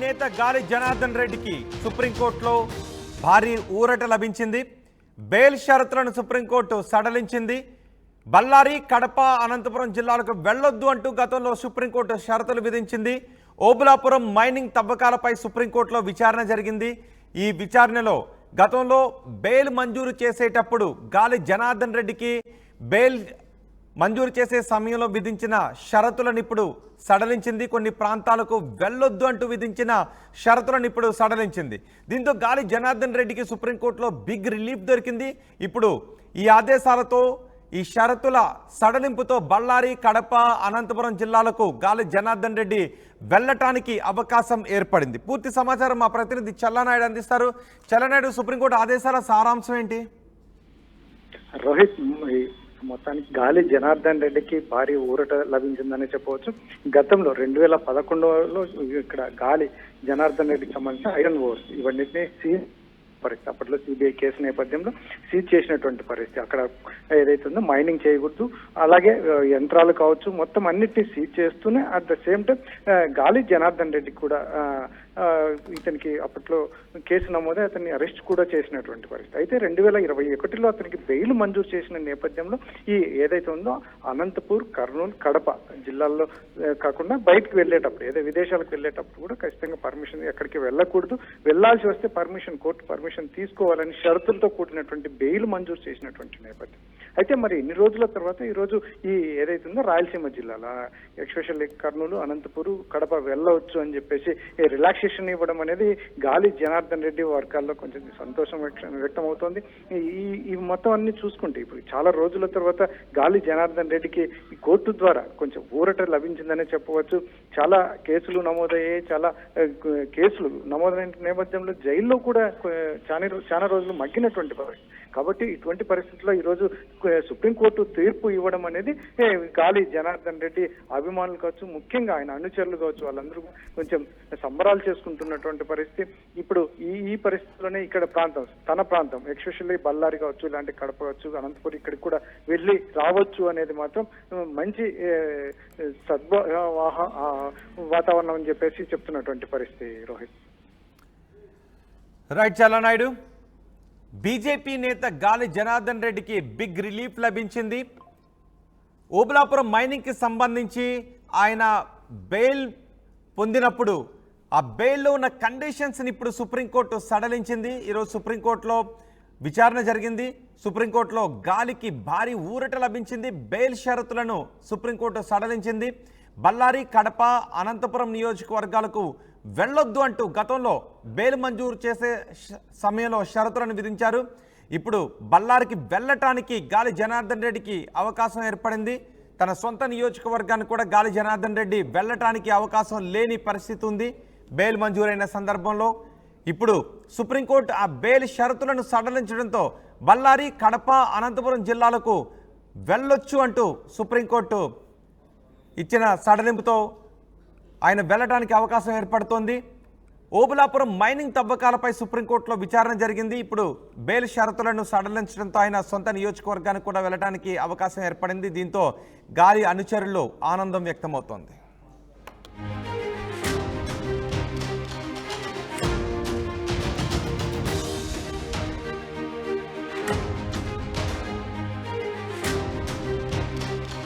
నేత గాలి జనార్దన్ రెడ్డికి సుప్రీంకోర్టులో భారీ ఊరట లభించింది. బెయిల్ షరతులను సుప్రీంకోర్టు సడలించింది. బళ్ళారి, కడప, అనంతపురం జిల్లాలకు వెళ్లొద్దు అంటూ గతంలో సుప్రీంకోర్టు షరతులు విధించింది. ఓబులాపురం మైనింగ్ తవ్వకాలపై సుప్రీంకోర్టులో విచారణ జరిగింది. ఈ విచారణలో గతంలో బెయిల్ మంజూరు చేసేటప్పుడు గాలి జనార్దన్ రెడ్డికి బెయిల్ మంజూరు చేసే సమయంలో విధించిన షరతులను ఇప్పుడు సడలించింది. కొన్ని ప్రాంతాలకు వెళ్ళొద్దు అంటూ విధించిన షరతులను ఇప్పుడు సడలించింది. దీంతో గాలి జనార్దన్ రెడ్డికి సుప్రీంకోర్టులో బిగ్ రిలీఫ్ దొరికింది. ఇప్పుడు ఈ ఆదేశాలతో, ఈ షరతుల సడలింపుతో బళ్ళారి, కడప, అనంతపురం జిల్లాలకు గాలి జనార్దన్ రెడ్డి వెళ్ళటానికి అవకాశం ఏర్పడింది. పూర్తి సమాచారం మా ప్రతినిధి చల్లనాయుడు అందిస్తారు. చల్లనాయుడు, సుప్రీంకోర్టు ఆదేశాల సారాంశం ఏంటి? రోహిత్, మొత్తానికి గాలి జనార్దన్ రెడ్డికి భారీ ఊరట లభించిందని చెప్పవచ్చు. గతంలో 2011లో ఇక్కడ గాలి జనార్దన్ రెడ్డికి సంబంధించిన ఐరన్ ఓర్స్ ఇవన్నిటిని సీజ్ పరిస్థితి, అప్పట్లో సిబిఐ కేసు నేపథ్యంలో సీజ్ చేసినటువంటి పరిస్థితి. అక్కడ ఏదైతే ఉందో మైనింగ్ చేయకూడదు, అలాగే యంత్రాలు కావచ్చు, మొత్తం అన్నిటినీ సీజ్ చేస్తూనే అట్ ద సేమ్ టైం గాలి జనార్దన్ రెడ్డికి కూడా ఇతనికి అప్పట్లో కేసు నమోదే అతన్ని అరెస్ట్ కూడా చేసినటువంటి పరిస్థితి. అయితే 2021లో అతనికి బెయిల్ మంజూరు చేసిన నేపథ్యంలో ఈ ఏదైతే ఉందో అనంతపూర్, కర్నూలు, కడప జిల్లాల్లో కాకుండా బయటకు వెళ్ళేటప్పుడు, ఏదో విదేశాలకు వెళ్ళేటప్పుడు కూడా ఖచ్చితంగా పర్మిషన్, ఎక్కడికి వెళ్ళకూడదు, వెళ్లాల్సి వస్తే పర్మిషన్, కోర్టు పర్మిషన్ తీసుకోవాలని షరతులతో కూడినటువంటి బెయిల్ మంజూరు చేసినటువంటి నేపథ్యం. అయితే మరి ఇన్ని రోజుల తర్వాత ఈ రోజు ఈ ఏదైతే ఉందో రాయలసీమ జిల్లాలో ఎస్పెషల్లీ కర్నూలు, అనంతపూర్, కడప వెళ్ళవచ్చు అని చెప్పేసి రిలాక్సేషన్ ఇవ్వడం అనేది గాలి జనార్దన్ రెడ్డి వర్గాల్లో కొంచెం సంతోషం వ్యక్తం అవుతోంది. ఈ మొత్తం అన్ని చూసుకుంటే ఇప్పుడు చాలా రోజుల తర్వాత గాలి జనార్దన్ రెడ్డికి ఈ కోర్టు ద్వారా కొంచెం ఊరట లభించిందనే చెప్పవచ్చు. చాలా కేసులు నమోదయ్యాయి, చాలా కేసులు నమోదైన నేపథ్యంలో జైల్లో కూడా చాలా రోజులు మగ్గినటువంటి పరిస్థితి. కాబట్టి ఇటువంటి పరిస్థితుల్లో ఈరోజు సుప్రీంకోర్టు తీర్పు ఇవ్వడం అనేది గాలి జనార్దన్ రెడ్డి అభిమానులు కావచ్చు, ముఖ్యంగా ఆయన అనుచరులు కావచ్చు, వాళ్ళందరూ కొంచెం సంబరాలు చేసుకుంటున్నటువంటి పరిస్థితి. ఇప్పుడు ఈ పరిస్థితుల్లోనే ఇక్కడ తన ప్రాంతం ఎస్పెషల్లీ బళ్ళారి కావచ్చు, ఇలాంటి కడప కావచ్చు, అనంతపురం ఇక్కడికి కూడా వెళ్ళి రావచ్చు అనేది మాత్రం మంచి వాతావరణం అని చెప్పేసి చెప్తున్నటువంటి పరిస్థితి. రోహిత్, రైట్ చల్లనాయుడు. బీజేపీ నేత గాలి జనార్దన్ రెడ్డికి బిగ్ రిలీఫ్ లభించింది. ఓబులాపురం మైనింగ్కి సంబంధించి ఆయన బెయిల్ పొందినప్పుడు ఆ బెయిల్లో ఉన్న కండిషన్స్ని ఇప్పుడు సుప్రీంకోర్టు సడలించింది. ఈరోజు సుప్రీంకోర్టులో విచారణ జరిగింది. సుప్రీంకోర్టులో గాలికి భారీ ఊరట లభించింది. బెయిల్ షరతులను సుప్రీంకోర్టు సడలించింది. బళ్ళారి, కడప, అనంతపురం నియోజకవర్గాలకు వెళ్ళొద్దు అంటూ గతంలో బెయిల్ మంజూరు చేసే సమయంలో షరతులను విధించారు. ఇప్పుడు బళ్ళారికి వెళ్ళటానికి గాలి జనార్దన్ రెడ్డికి అవకాశం ఏర్పడింది. తన సొంత నియోజకవర్గాన్ని కూడా గాలి జనార్దన్ రెడ్డి వెళ్ళటానికి అవకాశం లేని పరిస్థితి ఉంది బెయిల్ మంజూరైన సందర్భంలో. ఇప్పుడు సుప్రీంకోర్టు ఆ బెయిల్ షరతులను సడలించడంతో బళ్ళారి, కడప, అనంతపురం జిల్లాలకు వెళ్ళొచ్చు అంటూ సుప్రీంకోర్టు ఇచ్చిన సడలింపుతో ఆయన వెళ్ళడానికి అవకాశం ఏర్పడుతోంది. ఓబులాపురం మైనింగ్ తవ్వకాలపై సుప్రీంకోర్టులో విచారణ జరిగింది. ఇప్పుడు బెయిల్ షరతులను సడలించడంతో ఆయన సొంత నియోజకవర్గానికి కూడా వెళ్ళడానికి అవకాశం ఏర్పడింది. దీంతో గాలి అనుచరుల్లో ఆనందం వ్యక్తమవుతోంది.